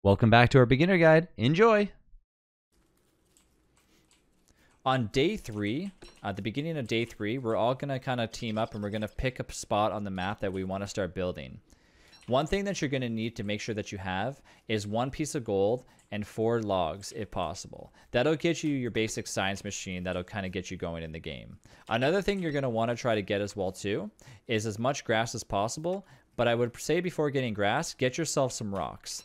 Welcome back to our beginner guide. Enjoy! On day 3, at the beginning of day 3, we're all going to kind of team up and we're going to pick a spot on the map that we want to start building. One thing that you're going to need to make sure that you have is 1 piece of gold and 4 logs if possible. That'll get you your basic science machine that'll kind of get you going in the game. Another thing you're going to want to try to get as well too is as much grass as possible, but I would say before getting grass, get yourself some rocks.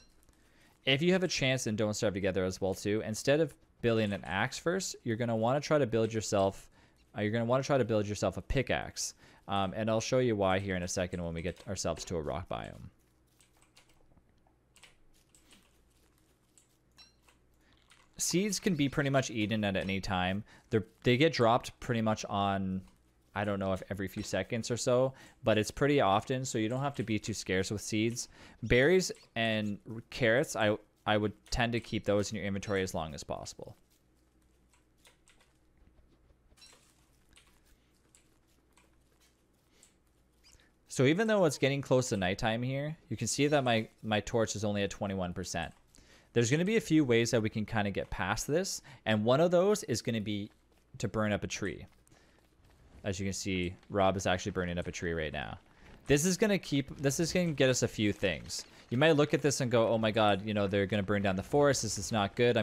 If you have a chance and don't starve together as well too, instead of building an axe first, you're going to want to try to build yourself a pickaxe. And I'll show you why here in a second when we get ourselves to a rock biome. Seeds can be pretty much eaten at any time. They get dropped pretty much on, I don't know if every few seconds or so, but it's pretty often, so you don't have to be too scarce with seeds. Berries and carrots, I would tend to keep those in your inventory as long as possible. So even though it's getting close to nighttime here, you can see that my torch is only at 21%. There's going to be a few ways that we can kind of get past this, and one of those is going to be to burn up a tree. As you can see, Rob is actually burning up a tree right now. This is going to get us a few things. You might look at this and go, oh my god, you know, they're going to burn down the forest. This is not good.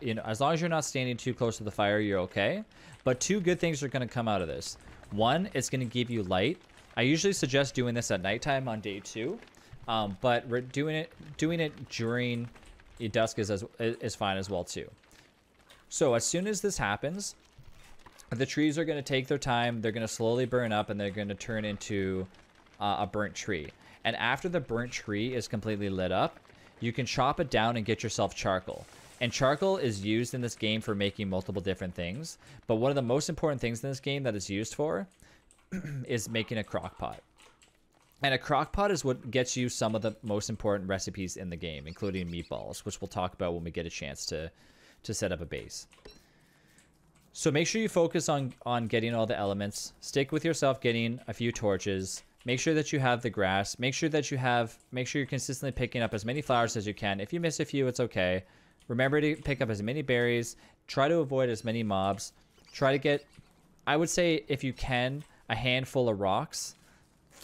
You know, as long as you're not standing too close to the fire, you're okay. But 2 good things are going to come out of this. 1, it's going to give you light. I usually suggest doing this at nighttime on day 2. But we're doing it during dusk is fine as well too. So as soon as this happens, the trees are going to take their time. They're going to slowly burn up and they're going to turn into a burnt tree. And after the burnt tree is completely lit up, you can chop it down and get yourself charcoal. And charcoal is used in this game for making multiple different things. But one of the most important things in this game that it's used for is making a crock pot. And a crock pot is what gets you some of the most important recipes in the game, including meatballs, which we'll talk about when we get a chance to set up a base. So make sure you focus on getting all the elements. Stick with yourself getting a few torches. Make sure that you have the grass. Make sure you're consistently picking up as many flowers as you can. If you miss a few, it's okay. Remember to pick up as many berries. Try to avoid as many mobs. Try to get, I would say, if you can, a handful of rocks.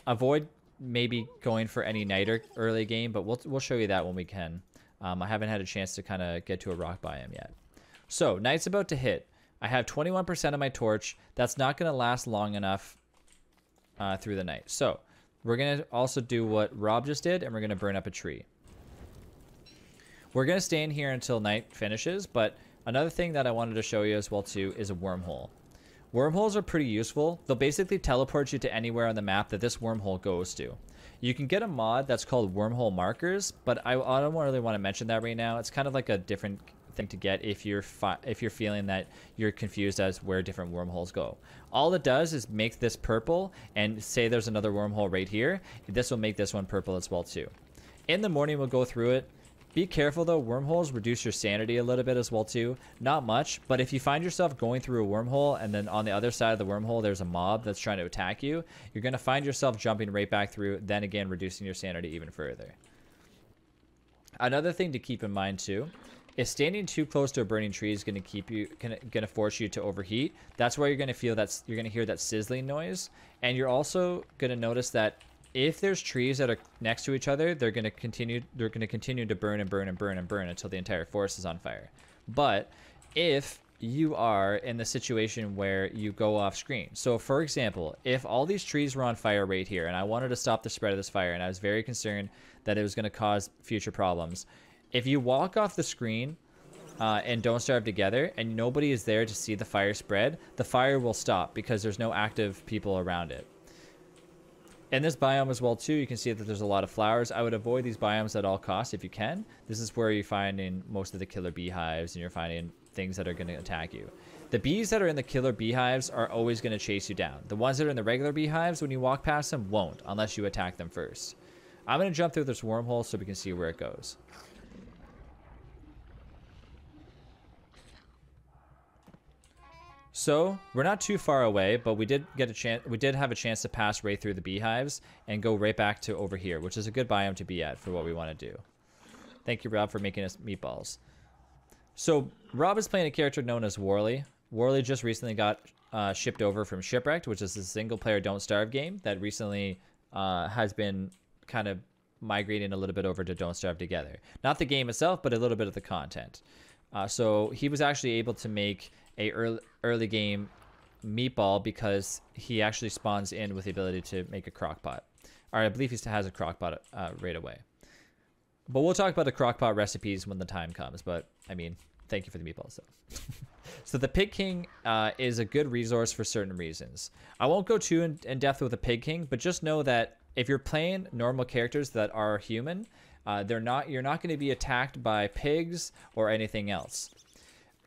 Avoid maybe going for any night or early game, but we'll show you that when we can. I haven't had a chance to kind of get to a rock biome yet. So night's about to hit. I have 21% of my torch. That's not going to last long enough through the night. So we're going to also do what Rob just did, and we're going to burn up a tree. We're going to stay in here until night finishes, but another thing that I wanted to show you as well too is a wormhole. Wormholes are pretty useful. They'll basically teleport you to anywhere on the map that this wormhole goes to. You can get a mod that's called wormhole markers, but I don't really want to mention that right now. It's kind of like a different thing to get if you're feeling that you're confused as where different wormholes go. All it does is make this purple, and say there's another wormhole right here. This will make this one purple as well too. In the morning we'll go through it. Be careful though, wormholes reduce your sanity a little bit as well too. Not much, but if you find yourself going through a wormhole and then on the other side of the wormhole there's a mob that's trying to attack you, you're going to find yourself jumping right back through, then again reducing your sanity even further. Another thing to keep in mind too, is standing too close to a burning tree is going to force you to overheat. That's why you're going to hear that sizzling noise, and you're also going to notice that if there's trees that are next to each other, they're going to continue to burn and burn and burn and burn until the entire forest is on fire. But if you are in the situation where you go off screen, so for example, if all these trees were on fire right here and I wanted to stop the spread of this fire and I was very concerned that it was going to cause future problems, if you walk off the screen and don't starve together and nobody is there to see the fire spread, the fire will stop because there's no active people around it. In this biome as well too, you can see that there's a lot of flowers. I would avoid these biomes at all costs if you can. This is where you're finding most of the killer beehives and you're finding things that are going to attack you. The bees that are in the killer beehives are always going to chase you down. The ones that are in the regular beehives, when you walk past them, won't unless you attack them first. I'm going to jump through this wormhole so we can see where it goes. So we're not too far away, but we did have a chance to pass right through the beehives and go right back to over here, which is a good biome to be at for what we want to do. Thank you, Rob, for making us meatballs. So Rob is playing a character known as Worley. Worley just recently got shipped over from Shipwrecked, which is a single-player Don't Starve game that recently has been kind of migrating a little bit over to Don't Starve Together. Not the game itself, but a little bit of the content. So he was actually able to make a early game meatball because he actually spawns in with the ability to make a crockpot. Or I believe he has a crockpot right away. But we'll talk about the crockpot recipes when the time comes. But, I mean, thank you for the meatballs, though. So the Pig King is a good resource for certain reasons. I won't go too in depth with the Pig King, but just know that if you're playing normal characters that are human, you're not going to be attacked by pigs or anything else.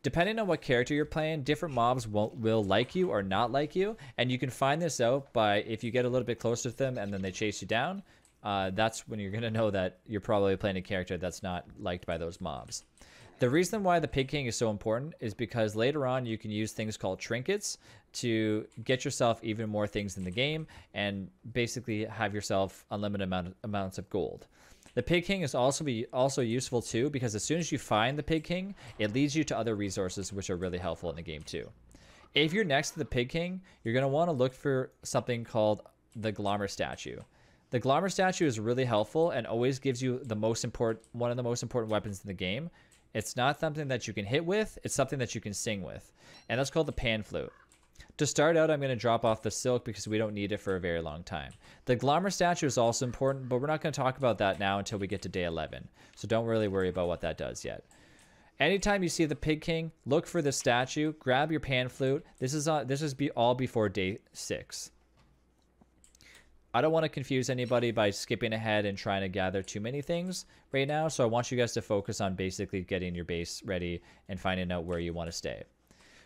Depending on what character you're playing, different mobs will like you or not like you, and you can find this out by if you get a little bit closer to them and then they chase you down. That's when you're going to know that you're probably playing a character that's not liked by those mobs. The reason why the Pig King is so important is because later on you can use things called trinkets to get yourself even more things in the game and basically have yourself unlimited amounts of gold. The Pig King is also useful too because as soon as you find the Pig King, it leads you to other resources which are really helpful in the game too. If you're next to the Pig King, you're going to want to look for something called the Glommer statue. The Glommer statue is really helpful and always gives you one of the most important weapons in the game. It's not something that you can hit with, it's something that you can sing with. And that's called the pan flute. To start out, I'm going to drop off the silk because we don't need it for a very long time. The Glommer statue is also important, but we're not going to talk about that now until we get to day 11. So don't really worry about what that does yet. Anytime you see the Pig King, look for the statue, grab your pan flute. This is all before day 6. I don't want to confuse anybody by skipping ahead and trying to gather too many things right now. So I want you guys to focus on basically getting your base ready and finding out where you want to stay.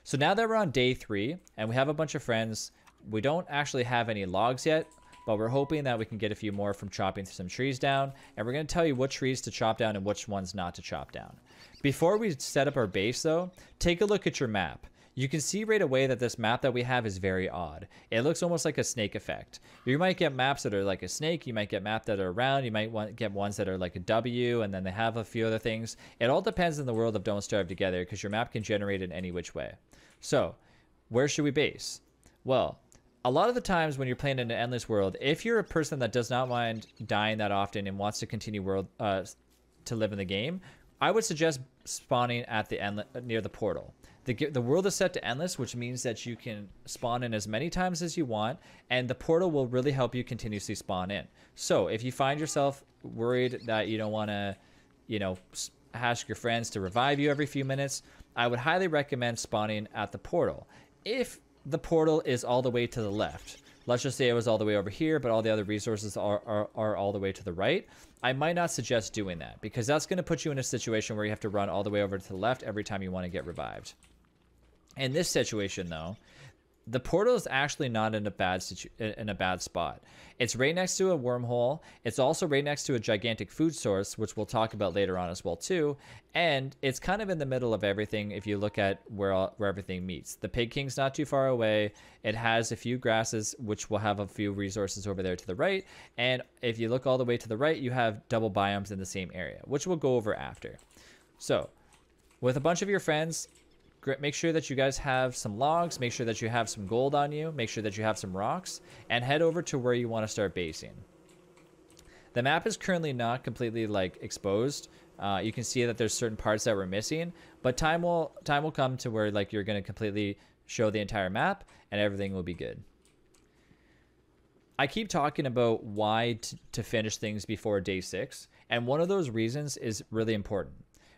So now that we're on day 3 and we have a bunch of friends, we don't actually have any logs yet, but we're hoping that we can get a few more from chopping some trees down. And we're going to tell you what trees to chop down and which ones not to chop down. Before we set up our base though, take a look at your map. You can see right away that this map that we have is very odd. It looks almost like a snake effect. You might get maps that are like a snake. You might get maps that are round. You might get ones that are like a W, and then they have a few other things. It all depends on the world of Don't Starve Together because your map can generate it any which way. So, where should we base? Well, a lot of the times when you're playing in an endless world, if you're a person that does not mind dying that often and wants to continue to live in the game, I would suggest spawning at the near the portal. The world is set to endless, which means that you can spawn in as many times as you want, and the portal will really help you continuously spawn in. So if you find yourself worried that you don't want to, ask your friends to revive you every few minutes, I would highly recommend spawning at the portal. If the portal is all the way to the left, let's just say it was all the way over here, but all the other resources are all the way to the right, I might not suggest doing that because that's going to put you in a situation where you have to run all the way over to the left every time you want to get revived. In this situation, though, the portal is actually not in a bad spot. It's right next to a wormhole. It's also right next to a gigantic food source, which we'll talk about later on as well too. And it's kind of in the middle of everything if you look at where everything meets. The Pig King's not too far away. It has a few grasses, which will have a few resources over there to the right. And if you look all the way to the right, you have double biomes in the same area, which we'll go over after. So, with a bunch of your friends, make sure that you guys have some logs, make sure that you have some gold on you, make sure that you have some rocks, and head over to where you want to start basing. The map is currently not completely exposed. You can see that there's certain parts that we're missing, but time will come to where you're going to completely show the entire map and everything will be good. I keep talking about why to finish things before day 6, and one of those reasons is really important.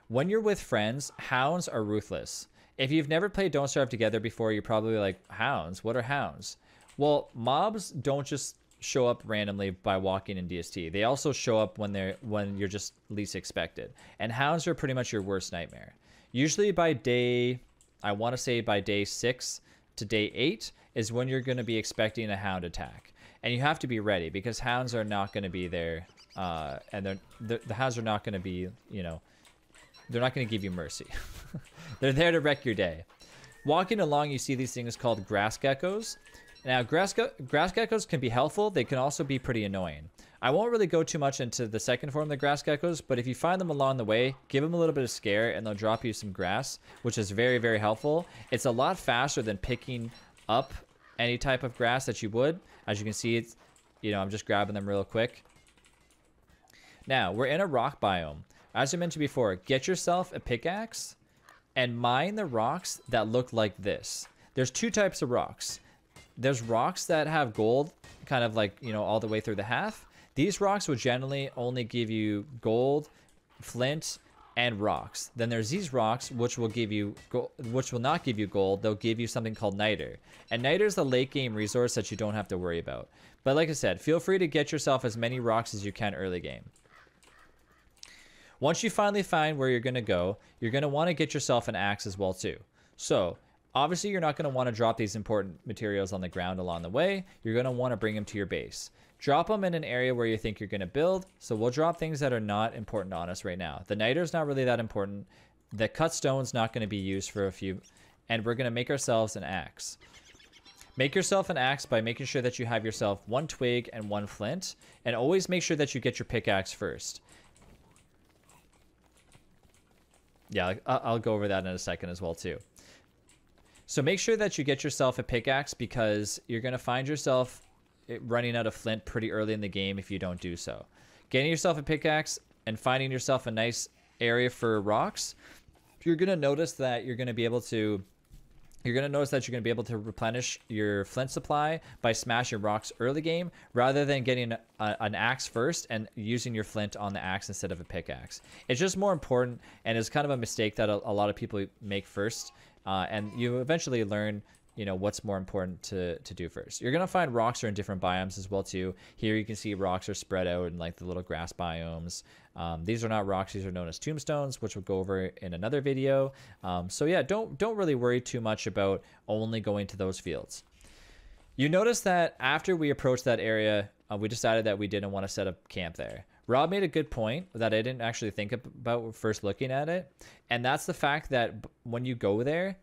When you're with friends, hounds are ruthless. If you've never played Don't Starve Together before, you're probably like, hounds? What are hounds? Well, mobs don't just show up randomly by walking in DST. They also show up when you're just least expected. And hounds are pretty much your worst nightmare. Usually by day, I want to say by day 6 to day 8 is when you're going to be expecting a hound attack. And you have to be ready because hounds are not going to be there. And the hounds are not going to be, they're not going to give you mercy. They're there to wreck your day. Walking along, you see these things called grass geckos. Now, grass geckos can be helpful. They can also be pretty annoying. I won't really go too much into the second form of the grass geckos, but if you find them along the way, give them a little bit of scare and they'll drop you some grass, which is very, very helpful. It's a lot faster than picking up any type of grass that you would. As you can see, it's, you know, I'm just grabbing them real quick. Now, we're in a rock biome. As I mentioned before, get yourself a pickaxe and mine the rocks that look like this. There's two types of rocks. There's rocks that have gold, kind of like, you know, all the way through the half. These rocks will generally only give you gold, flint, and rocks. Then there's these rocks which will give you which will not give you gold. They'll give you something called niter. And niter is the late game resource that you don't have to worry about. But like I said, feel free to get yourself as many rocks as you can early game. Once you finally find where you're going to go, you're going to want to get yourself an axe as well too. So obviously you're not going to want to drop these important materials on the ground along the way. You're going to want to bring them to your base. Drop them in an area where you think you're going to build. So we'll drop things that are not important on us right now. The niter is not really that important. The cut stone's not going to be used for a few. And we're going to make ourselves an axe. Make yourself an axe by making sure that you have yourself 1 twig and 1 flint. And always make sure that you get your pickaxe first. Yeah, I'll go over that in a second as well too. So make sure that you get yourself a pickaxe because you're going to find yourself running out of flint pretty early in the game if you don't do so. Getting yourself a pickaxe and finding yourself a nice area for rocks, you're going to notice that you're going to be able to replenish your flint supply by smashing rocks early game rather than getting an axe first and using your flint on the axe instead of a pickaxe. It's just more important, and it's kind of a mistake that a lot of people make first, and you eventually learn, you know, what's more important to do first. You're going to find rocks are in different biomes as well too. Here you can see rocks are spread out in like the little grass biomes. These are not rocks, these are known as tombstones, which we'll go over in another video. So yeah, don't really worry too much about only going to those fields. You notice that after we approached that area, we decided that we didn't want to set up camp there. Rob made a good point that I didn't actually think about first looking at it, and that's the fact that when you go there,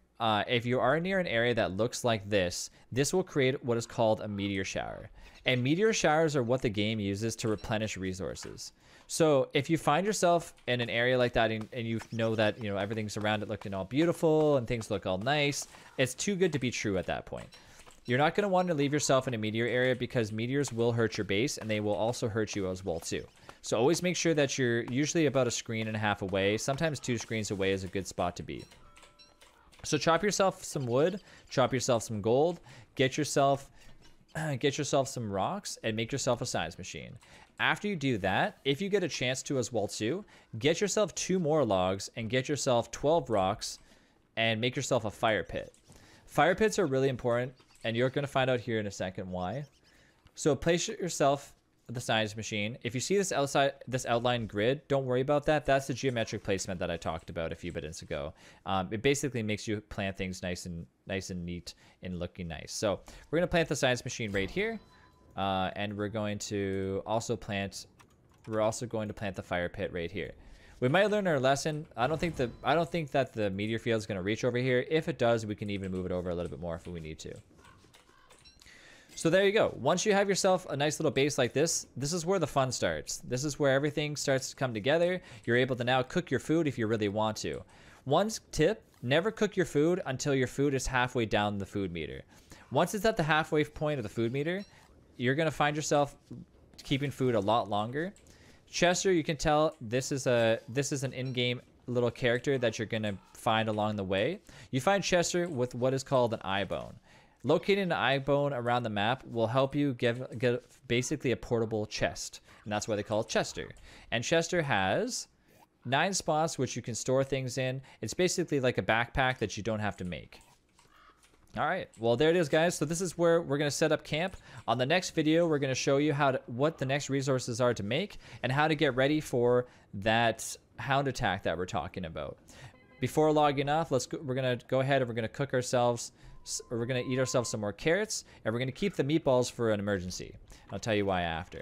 if you are near an area that looks like this will create what is called a meteor shower. And meteor showers are what the game uses to replenish resources. So if you find yourself in an area like that and you know that, you know, everything's around it looking all beautiful and things look all nice, it's too good to be true at that point. You're not going to want to leave yourself in a meteor area because meteors will hurt your base and they will also hurt you as well too. So always make sure that you're usually about 1.5 screens away. Sometimes 2 screens away is a good spot to be. So chop yourself some wood, chop yourself some gold, get yourself some rocks, and make yourself a science machine. After you do that, if you get a chance to as well too, get yourself 2 more logs and get yourself 12 rocks and make yourself a fire pit. Fire pits are really important, and you're going to find out here in a second why. So place yourself the science machine. If you see this outline grid, don't worry about that. That's the geometric placement that I talked about a few minutes ago. It basically makes you plant things nice and neat and looking nice. So we're going to plant the science machine right here, and we're also going to plant the fire pit right here. We might learn our lesson. I don't think that the meteor field is going to reach over here. If it does, we can even move it over a little bit more if we need to. So there you go. Once you have yourself a nice little base like this is where the fun starts. This is where everything starts to come together. You're able to now cook your food if you really want to. One tip, never cook your food until your food is halfway down the food meter. Once it's at the halfway point of the food meter, you're going to find yourself keeping food a lot longer. Chester, you can tell this is an in-game little character that you're going to find along the way. You find Chester with what is called an eye bone. Locating an eye bone around the map will help you get basically a portable chest, and that's why they call it Chester. And Chester has 9 spots which you can store things in. It's basically like a backpack that you don't have to make. All right, well, there it is, guys. So this is where we're going to set up camp. On the next video, we're going to show you what the next resources are to make and how to get ready for that hound attack that we're talking about. Before logging off, we're going to go ahead and we're going to cook ourselves. We're going to eat ourselves some more carrots, and we're going to keep the meatballs for an emergency. I'll tell you why after.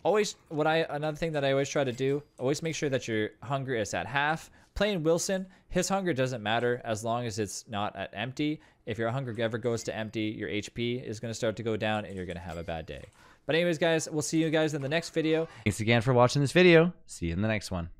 Another thing that I always try to do, always make sure that your hunger is at half. Playing Wilson, his hunger doesn't matter as long as it's not at empty. If your hunger ever goes to empty, your HP is going to start to go down and you're going to have a bad day. But anyways, guys, we'll see you guys in the next video. Thanks again for watching this video. See you in the next one.